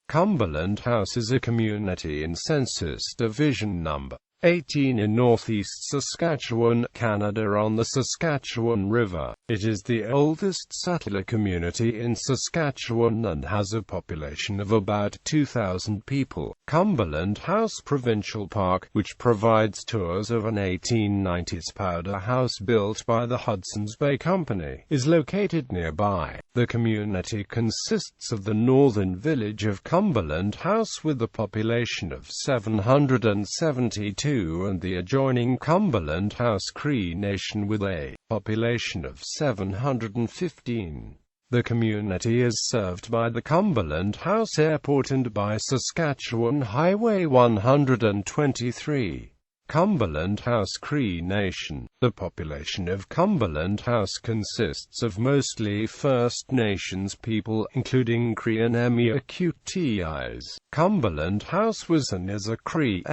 Cumberland House is a community in Census Division No.18 in northeast Saskatchewan, Canada on the Saskatchewan River. It is the oldest settler community in Saskatchewan and has a population of about 2,000 people. Cumberland House Provincial Park, which provides tours of an 1890s powder house built by the Hudson's Bay Company, is located nearby. The community consists of the northern village of Cumberland House with a population of 772 and the adjoining Cumberland House Cree Nation with a population of 715. The community is served by the Cumberland House Airport and by Saskatchewan Highway 123. Cumberland House Cree Nation. The population of Cumberland House consists of mostly First Nations people, including Cree and Emiakutis. Cumberland House was and is a Cree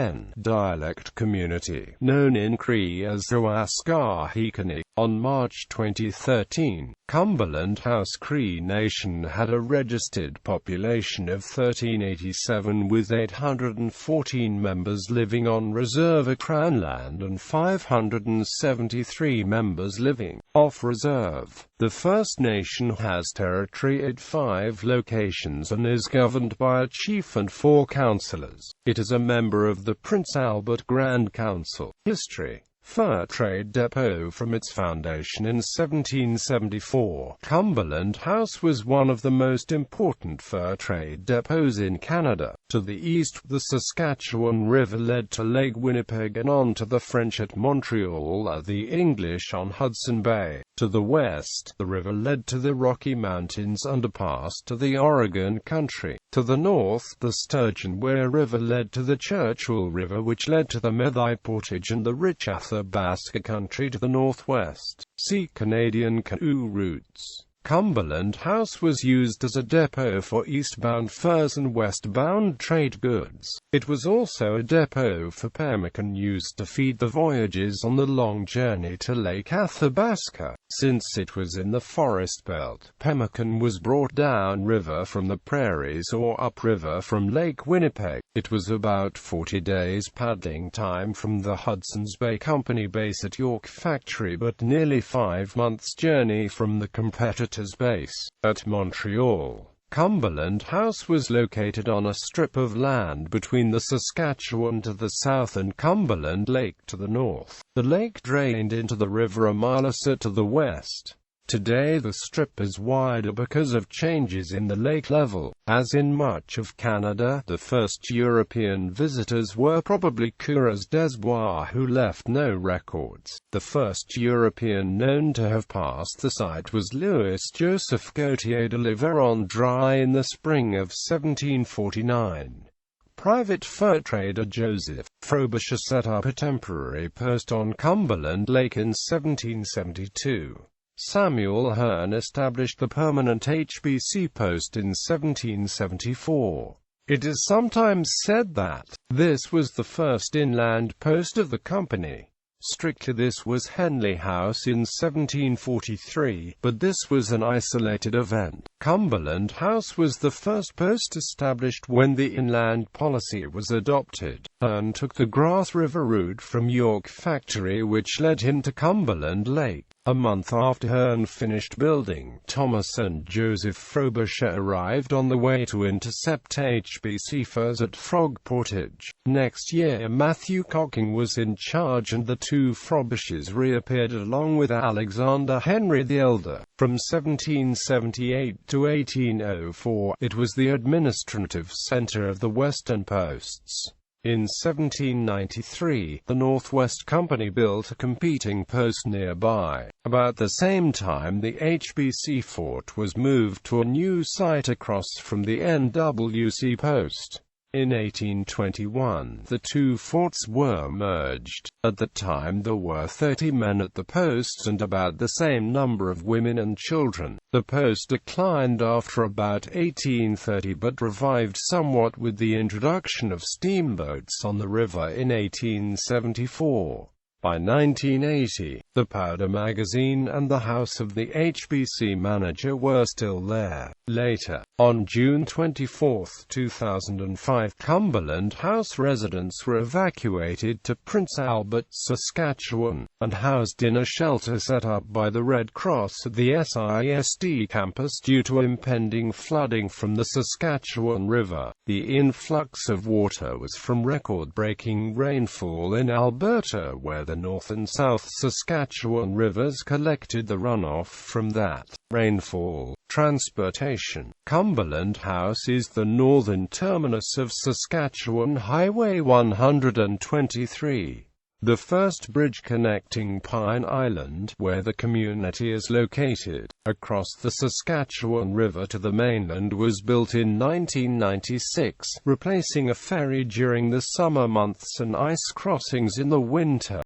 dialect community, known in Cree as Owaskahikani. On March 2013, Cumberland House Cree Nation had a registered population of 1,387 with 814 members living on reserve Crown land and 573 members living off reserve. The First Nation has territory at 5 locations and is governed by a chief and 4 councillors. It is a member of the Prince Albert Grand Council. History: Fur trade depot. From its foundation in 1774, Cumberland House was one of the most important fur trade depots in Canada. To the east, the Saskatchewan River led to Lake Winnipeg and on to the French at Montreal, the English on Hudson Bay. To the west, the river led to the Rocky Mountains underpass to the Oregon country. To the north, the Sturgeon Way River led to the Churchill River, which led to the Methi Portage and the rich Athabasca country to the northwest. See Canadian canoe routes. Cumberland House was used as a depot for eastbound furs and westbound trade goods. It was also a depot for pemmican used to feed the voyages on the long journey to Lake Athabasca. Since it was in the forest belt, pemmican was brought down river from the prairies or upriver from Lake Winnipeg. It was about 40 days paddling time from the Hudson's Bay Company base at York Factory, but nearly 5 months' journey from the competitor's base at Montreal. Cumberland House was located on a strip of land between the Saskatchewan to the south and Cumberland Lake to the north. The lake drained into the river a mile or so to the west. Today the strip is wider because of changes in the lake level. As in much of Canada, the first European visitors were probably Coureurs des Bois, who left no records. The first European known to have passed the site was Louis Joseph Gautier de La Vérendrye in the spring of 1749. Private fur trader Joseph Frobisher set up a temporary post on Cumberland Lake in 1772. Samuel Hearne established the permanent HBC post in 1774. It is sometimes said that this was the first inland post of the company. Strictly this was Henley House in 1743, but this was an isolated event. Cumberland House was the first post established when the inland policy was adopted. Hearne took the Grass River route from York Factory, which led him to Cumberland Lake. A month after Hearne finished building, Thomas and Joseph Frobisher arrived on the way to intercept HBC furs at Frog Portage. Next year Matthew Cocking was in charge and the two Frobishers reappeared along with Alexander Henry the Elder. From 1778 to 1804, it was the administrative center of the Western Posts. In 1793, the Northwest Company built a competing post nearby. About the same time, the HBC fort was moved to a new site across from the NWC post. In 1821, the two forts were merged. At the time there were 30 men at the posts and about the same number of women and children. The post declined after about 1830 but revived somewhat with the introduction of steamboats on the river in 1874. By 1980, the powder magazine and the house of the HBC manager were still there. Later, on June 24, 2005, Cumberland House residents were evacuated to Prince Albert, Saskatchewan, and housed in a shelter set up by the Red Cross at the SISD campus due to impending flooding from the Saskatchewan River. The influx of water was from record-breaking rainfall in Alberta, where the North and South Saskatchewan rivers collected the runoff from that rainfall. Transportation. Cumberland House is the northern terminus of Saskatchewan Highway 123. The first bridge connecting Pine Island, where the community is located, across the Saskatchewan River to the mainland was built in 1996, replacing a ferry during the summer months and ice crossings in the winter.